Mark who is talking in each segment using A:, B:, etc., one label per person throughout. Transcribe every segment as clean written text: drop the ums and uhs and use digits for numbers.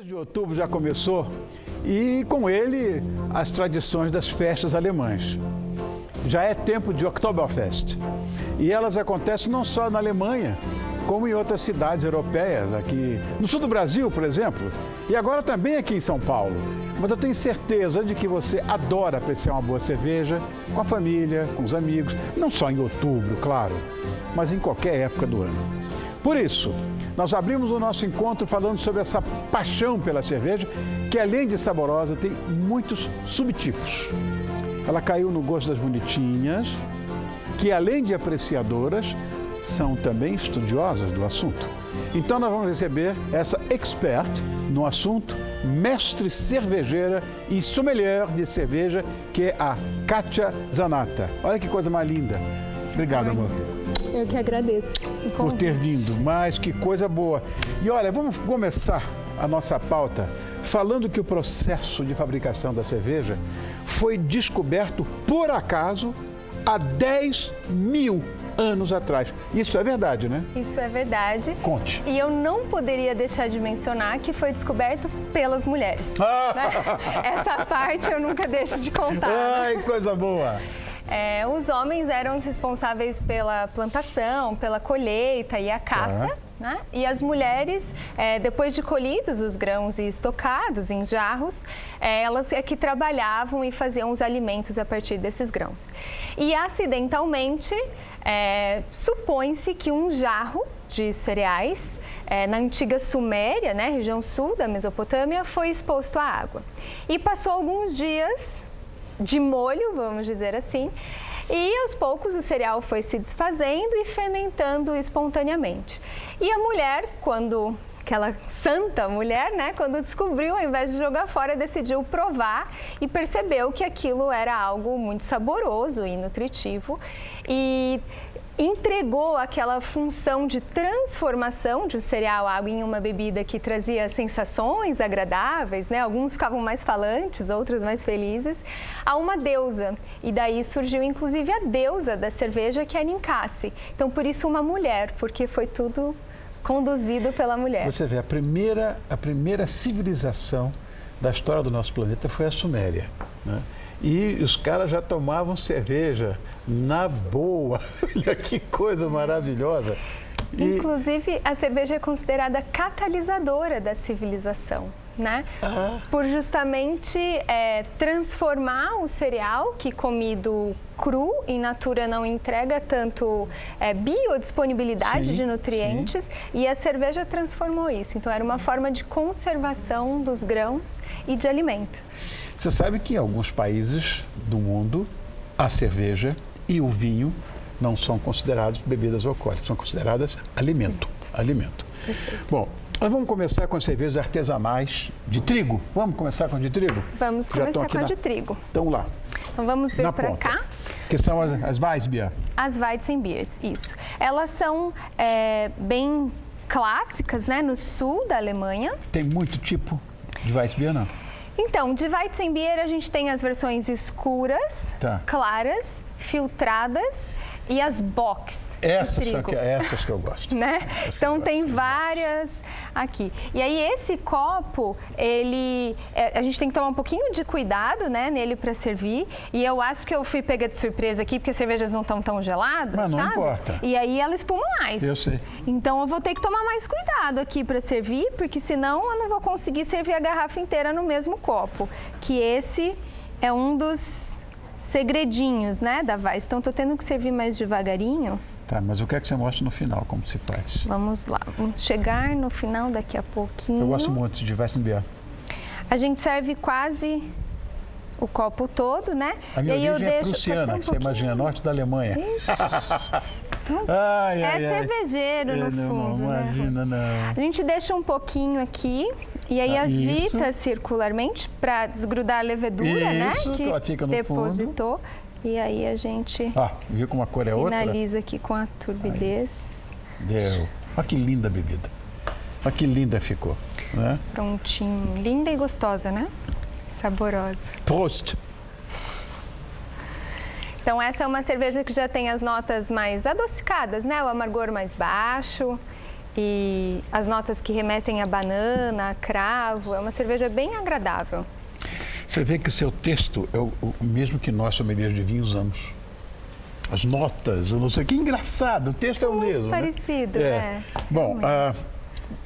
A: de outubro já começou e, com ele, as tradições das festas alemãs. Já é tempo de Oktoberfest. E elas acontecem não só na Alemanha, como em outras cidades europeias, aqui no sul do Brasil, por exemplo, e agora também aqui em São Paulo. Mas eu tenho certeza de que você adora apreciar uma boa cerveja com a família, com os amigos, não só em outubro, claro, mas em qualquer época do ano. Por isso, nós abrimos o nosso encontro falando sobre essa paixão pela cerveja, que além de saborosa, tem muitos subtipos. Ela caiu no gosto das bonitinhas, que além de apreciadoras, são também estudiosas do assunto. Então nós vamos receber essa expert no assunto, mestre cervejeira e sommelier de cerveja, que é a Kátia Zanata. Olha que coisa mais linda. Obrigado, amor.
B: Eu que agradeço
A: Por ter vindo, mas que coisa boa. E olha, vamos começar a nossa pauta falando que o processo de fabricação da cerveja foi descoberto por acaso há 10.000 anos atrás. Isso é verdade, né?
B: Isso é verdade.
A: Conte.
B: E eu não poderia deixar de mencionar que foi descoberto pelas mulheres. Né? Essa parte eu nunca deixo de contar.
A: Ai, coisa boa!
B: Os homens eram os responsáveis pela plantação, pela colheita e a caça, né? E as mulheres, depois de colhidos os grãos e estocados em jarros, elas é que trabalhavam e faziam os alimentos a partir desses grãos. E acidentalmente, supõe-se que um jarro de cereais, na antiga Suméria, né, região sul da Mesopotâmia, foi exposto à água. E passou alguns dias de molho, vamos dizer assim, e aos poucos o cereal foi se desfazendo e fermentando espontaneamente. E a mulher, aquela santa mulher, né, quando descobriu, ao invés de jogar fora, decidiu provar e percebeu que aquilo era algo muito saboroso e nutritivo e entregou aquela função de transformação de um cereal água em uma bebida que trazia sensações agradáveis, né? Alguns ficavam mais falantes, outros mais felizes, a uma deusa. E daí surgiu inclusive a deusa da cerveja, que é Ninkasi. Então, por isso uma mulher, porque foi tudo conduzido pela mulher.
A: Você vê, a primeira civilização da história do nosso planeta foi a Suméria, né? E os caras já tomavam cerveja na boa. Olha que coisa maravilhosa.
B: Inclusive, a cerveja é considerada catalisadora da civilização, né? Por justamente transformar o cereal, que comido cru, in natura não entrega tanto biodisponibilidade de nutrientes, e a cerveja transformou isso. Então, era uma forma de conservação dos grãos e de alimento.
A: Você sabe que em alguns países do mundo, a cerveja e o vinho não são considerados bebidas alcoólicas, são consideradas alimento.
B: Perfeito.
A: Bom, nós vamos começar com as cervejas artesanais de trigo. Vamos começar com a de trigo?
B: Vamos começar com a de trigo.
A: Então lá.
B: Então vamos ver para cá.
A: Que são as Weissbier.
B: As Weizenbiers, isso. Elas são bem clássicas, né, no sul da Alemanha.
A: Tem muito tipo de Weissbier, não?
B: Então, de Weizenbier a gente tem as versões escuras, claras, filtradas e as box.
A: Essas que eu gosto.
B: Né? Então tem várias aqui. E aí esse copo, a gente tem que tomar um pouquinho de cuidado, né, nele para servir. E eu acho que eu fui pega de surpresa aqui, porque as cervejas não estão tão geladas,
A: mas não
B: sabe?
A: importa.
B: E aí ela espuma mais.
A: Eu sei.
B: Então eu vou ter que tomar mais cuidado aqui para servir, porque senão eu não vou conseguir servir a garrafa inteira no mesmo copo. Que esse é um dos segredinhos, né, da Weiss. Então tô tendo que servir mais devagarinho.
A: Tá, mas eu quero que você mostre no final como se faz.
B: Vamos lá, vamos chegar no final daqui a pouquinho.
A: Eu gosto muito de Weizenbier.
B: A gente serve quase o copo todo, né?
A: A minha origem é prussiana, que você imagina, norte da Alemanha.
B: Então, cervejeiro no fundo,
A: não imagina,
B: né?
A: não.
B: A gente deixa um pouquinho aqui e aí agita circularmente para desgrudar a levedura, né? Que
A: ela fica no
B: depositou. Fundo. E aí a gente
A: viu como a cor é outra?
B: Finaliza aqui com a turbidez.
A: Deu. Olha que linda a bebida. Olha que linda ficou, né?
B: Prontinho. Linda e gostosa, né? Saborosa.
A: Prost!
B: Então essa é uma cerveja que já tem as notas mais adocicadas, né? O amargor mais baixo. e as notas que remetem a banana, a cravo. É uma cerveja bem agradável.
A: Você vê que o seu texto é o mesmo que nós, sommeliers de vinho, usamos. As notas, eu não sei. Que engraçado, o texto é o mesmo.
B: Parecido,
A: né? Bom,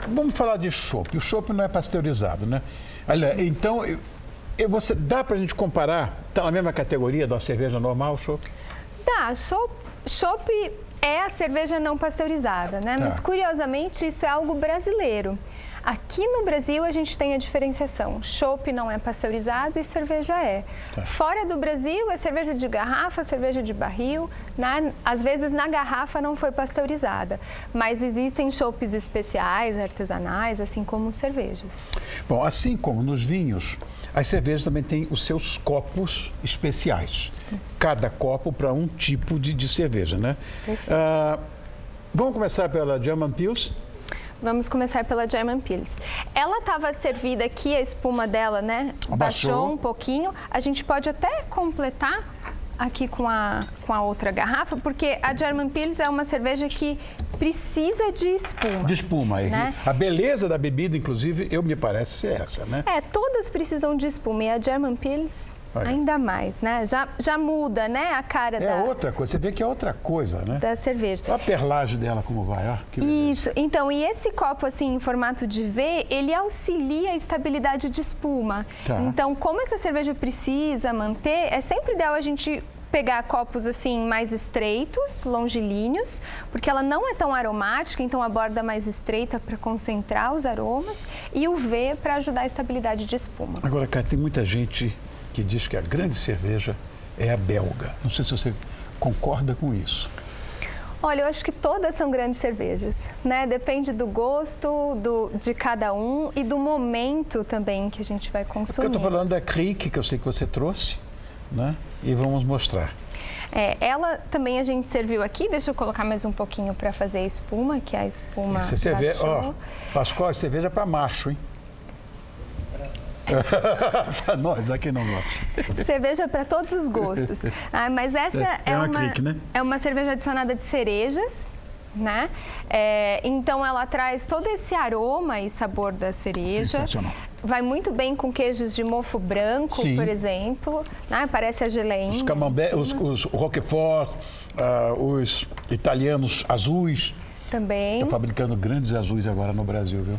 A: vamos falar de chopp. O chopp não é pasteurizado, né? Olha, então, dá para a gente comparar? Está na mesma categoria da cerveja normal, o chopp?
B: Dá. Chopp é a cerveja não pasteurizada, né?
A: Tá.
B: Mas, curiosamente, isso é algo brasileiro. Aqui no Brasil, a gente tem a diferenciação. Chopp não é pasteurizado e cerveja é.
A: Tá.
B: Fora do Brasil, é cerveja de garrafa, cerveja de barril. Às vezes, na garrafa não foi pasteurizada. Mas existem chopps especiais, artesanais, assim como cervejas.
A: Bom, assim como nos vinhos, as cervejas também têm os seus copos especiais. Isso. Cada copo para um tipo de cerveja, né? Vamos começar pela German Pils?
B: Vamos começar pela German Pils. Ela estava servida aqui, a espuma dela, né? Baixou um pouquinho. A gente pode até completar aqui com a outra garrafa, porque a German Pils é uma cerveja que precisa de espuma.
A: De espuma. Né? A beleza da bebida, inclusive, me parece ser essa, né?
B: Todas precisam de espuma e a German Pils ainda mais, né? Já muda, né, a cara da...
A: É outra coisa, você vê que é outra coisa, né?
B: Da cerveja.
A: Olha a perlagem dela como vai, ó. Que beleza.
B: Isso, então, e esse copo assim, em formato de V, ele auxilia a estabilidade de espuma.
A: Tá.
B: Então, como essa cerveja precisa manter, é sempre ideal a gente pegar copos assim mais estreitos, longilíneos, porque ela não é tão aromática, então a borda mais estreita para concentrar os aromas e o V para ajudar a estabilidade de espuma.
A: Agora, cara, tem muita gente que diz que a grande cerveja é a belga. Não sei se você concorda com isso.
B: Olha, eu acho que todas são grandes cervejas, né? Depende do gosto de cada um e do momento também que a gente vai consumir.
A: Eu estou falando da Kriek, que eu sei que você trouxe, né? E vamos mostrar.
B: Ela também a gente serviu aqui, deixa eu colocar mais um pouquinho para fazer a espuma, que a espuma
A: cerveja, ó, Pascoal, cerveja para macho, hein? Para nós, aqui não gosta.
B: Cerveja para todos os gostos. Mas essa é uma cerveja adicionada de cerejas, né? Então ela traz todo esse aroma e sabor da cereja.
A: Sensacional.
B: Vai muito bem com queijos de mofo branco,
A: Sim.
B: por exemplo. Né? Parece a geleinha.
A: Os camembert, os Roquefort, os italianos azuis.
B: Também.
A: Estão fabricando grandes azuis agora no Brasil, viu?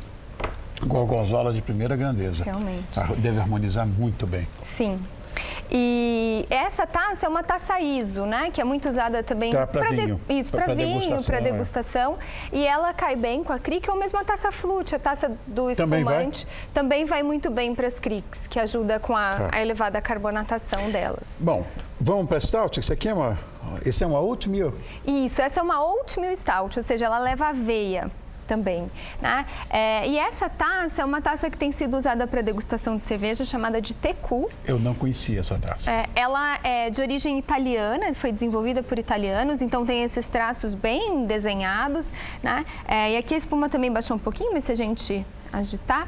A: Gorgonzola de primeira grandeza.
B: Realmente.
A: Deve harmonizar muito bem.
B: Sim. E essa taça é uma taça ISO, né? Que é muito usada também
A: para vinho.
B: Isso, para vinho, para degustação. E ela cai bem com a Kriek, ou mesmo a taça Flute, a taça do espumante. Também vai muito bem para as Krieks, que ajuda com a elevada carbonatação delas.
A: Bom, vamos para a Stout? Esse é uma Oatmeal?
B: Isso, essa é uma Oatmeal Stout, ou seja, ela leva aveia também, né? E essa taça é uma taça que tem sido usada para degustação de cerveja, chamada de Tecu.
A: Eu não conhecia essa taça.
B: Ela é de origem italiana, foi desenvolvida por italianos, então tem esses traços bem desenhados, né? E aqui a espuma também baixou um pouquinho, mas se a gente agitar...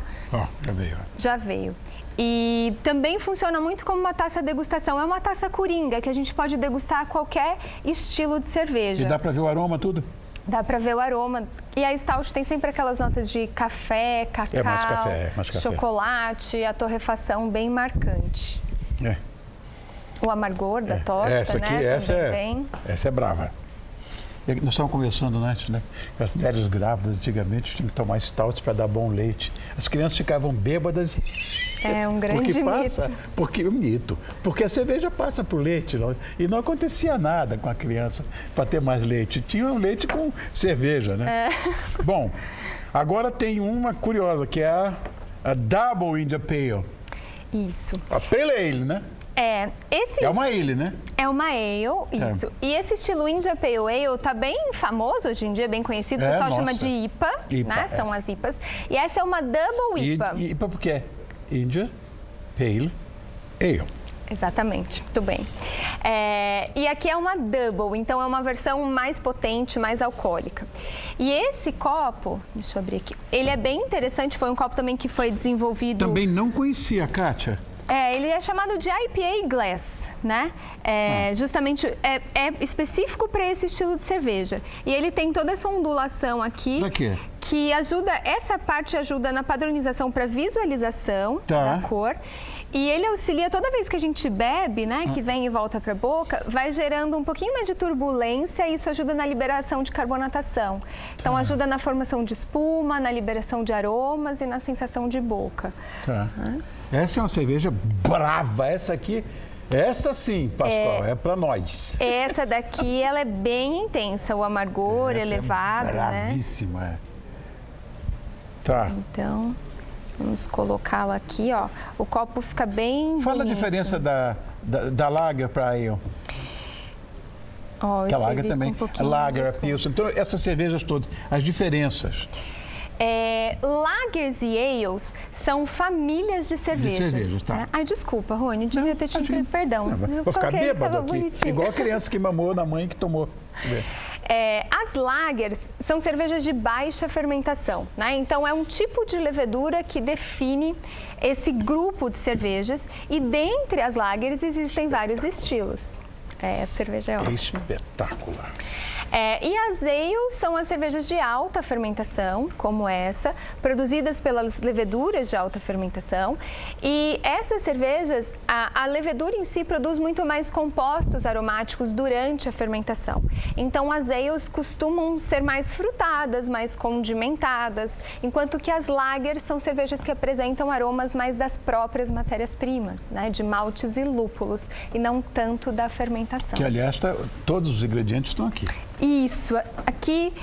A: Já veio.
B: Já veio. E também funciona muito como uma taça degustação. É uma taça coringa, que a gente pode degustar qualquer estilo de cerveja.
A: E dá para ver o aroma tudo?
B: Dá para ver o aroma. E a Stout tem sempre aquelas notas de café, cacau,
A: mais café.
B: chocolate, a torrefação bem marcante. O amargor da tosta,
A: essa aqui,
B: né?
A: Essa é brava. Nós estávamos conversando antes, né? As mulheres grávidas antigamente tinham que tomar Stout para dar bom leite. As crianças ficavam bêbadas.
B: É um grande
A: mito. Porque a cerveja passa por leite, não? E não acontecia nada com a criança para ter mais leite. Tinha um leite com cerveja, né? Bom, agora tem uma curiosa, que é a Double India Pale.
B: Isso.
A: A Pale Ale, né? É uma ale, né?
B: É uma ale, isso. E esse estilo India Pale Ale tá bem famoso hoje em dia, bem conhecido. O pessoal chama de IPA, né? São as IPAs. E essa é uma Double IPA.
A: IPA porque é India Pale Ale.
B: Exatamente, muito bem. E aqui é uma Double, então é uma versão mais potente, mais alcoólica. E esse copo, deixa eu abrir aqui, ele é bem interessante, foi um copo também que foi desenvolvido...
A: Também não conhecia, Kátia.
B: Ele é chamado de IPA Glass, né? Justamente é específico para esse estilo de cerveja. E ele tem toda essa ondulação aqui.
A: Pra quê?
B: que ajuda, essa parte ajuda na padronização para visualização da cor. E ele auxilia toda vez que a gente bebe, né, que vem e volta para a boca, vai gerando um pouquinho mais de turbulência e isso ajuda na liberação de carbonatação. Então ajuda na formação de espuma, na liberação de aromas e na sensação de boca.
A: Essa é uma cerveja brava, essa aqui, essa sim, Pascoal, é para nós.
B: Essa daqui, ela é bem intensa, o amargor elevado,
A: bravíssima,
B: né? Então, vamos colocá-la aqui, ó. O copo fica bem
A: Fala
B: bonito.
A: a diferença da Lager para a Ale.
B: Ó,
A: a Lager também,
B: a
A: Lager, a Pilsen. Então, essas cervejas todas, as diferenças.
B: Lagers e Ales são famílias de cervejas. Né? Ai, desculpa, Rony, devia ter te perdão.
A: Vou ficar bêbado aqui, bonitinho. Igual a criança que mamou na mãe que tomou.
B: As lagers são cervejas de baixa fermentação, né? Então é um tipo de levedura que define esse grupo de cervejas e dentre as lagers existem vários estilos. A cerveja é ótima.
A: Espetacular.
B: E as ales são as cervejas de alta fermentação, como essa, produzidas pelas leveduras de alta fermentação. E essas cervejas, a levedura em si produz muito mais compostos aromáticos durante a fermentação. Então, as ales costumam ser mais frutadas, mais condimentadas, enquanto que as lagers são cervejas que apresentam aromas mais das próprias matérias-primas, né, de maltes e lúpulos, e não tanto da fermentação.
A: Que, aliás, todos os ingredientes estão aqui.
B: Isso, aqui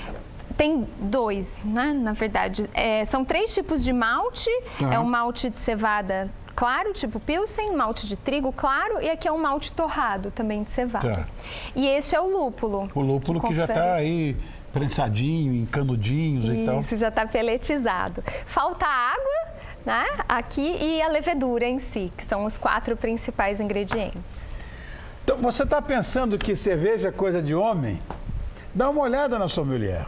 B: tem dois, né? Na verdade, são 3 tipos de malte. É um malte de cevada claro, tipo Pilsen, malte de trigo claro, e aqui é um malte torrado, também de cevada. E este é o lúpulo.
A: O lúpulo que já está aí prensadinho, em canudinhos e tal.
B: Isso, já está peletizado. Falta água, né? Aqui, e a levedura em si, que são os 4 principais ingredientes.
A: Então, você está pensando que cerveja é coisa de homem? Dá uma olhada na sua mulher.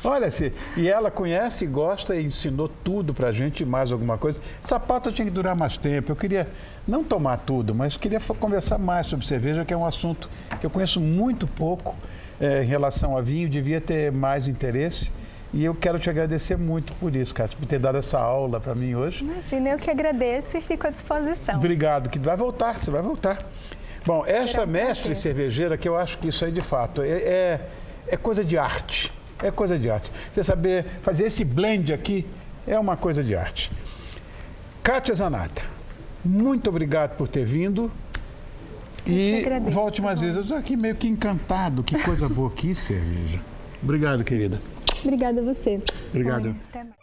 A: Olha-se, e ela conhece, gosta e ensinou tudo pra gente, mais alguma coisa. Sapato tinha que durar mais tempo. Eu queria não tomar tudo, mas queria conversar mais sobre cerveja, que é um assunto que eu conheço muito pouco em relação a vinho, devia ter mais interesse. E eu quero te agradecer muito por isso, Cátia, por ter dado essa aula para mim hoje.
B: Imagina, eu que agradeço e fico à disposição.
A: Obrigado, que vai voltar, você vai voltar. Bom, esta mestre cervejeira, que eu acho que isso aí de fato é coisa de arte. É coisa de arte. Você saber fazer esse blend aqui é uma coisa de arte. Cátia Zanata, muito obrigado por ter vindo. E volte mais vezes. Eu estou aqui meio que encantado. Que coisa boa, que cerveja. Obrigado, querida.
B: Obrigada a você.
A: Obrigado.
B: Até mais.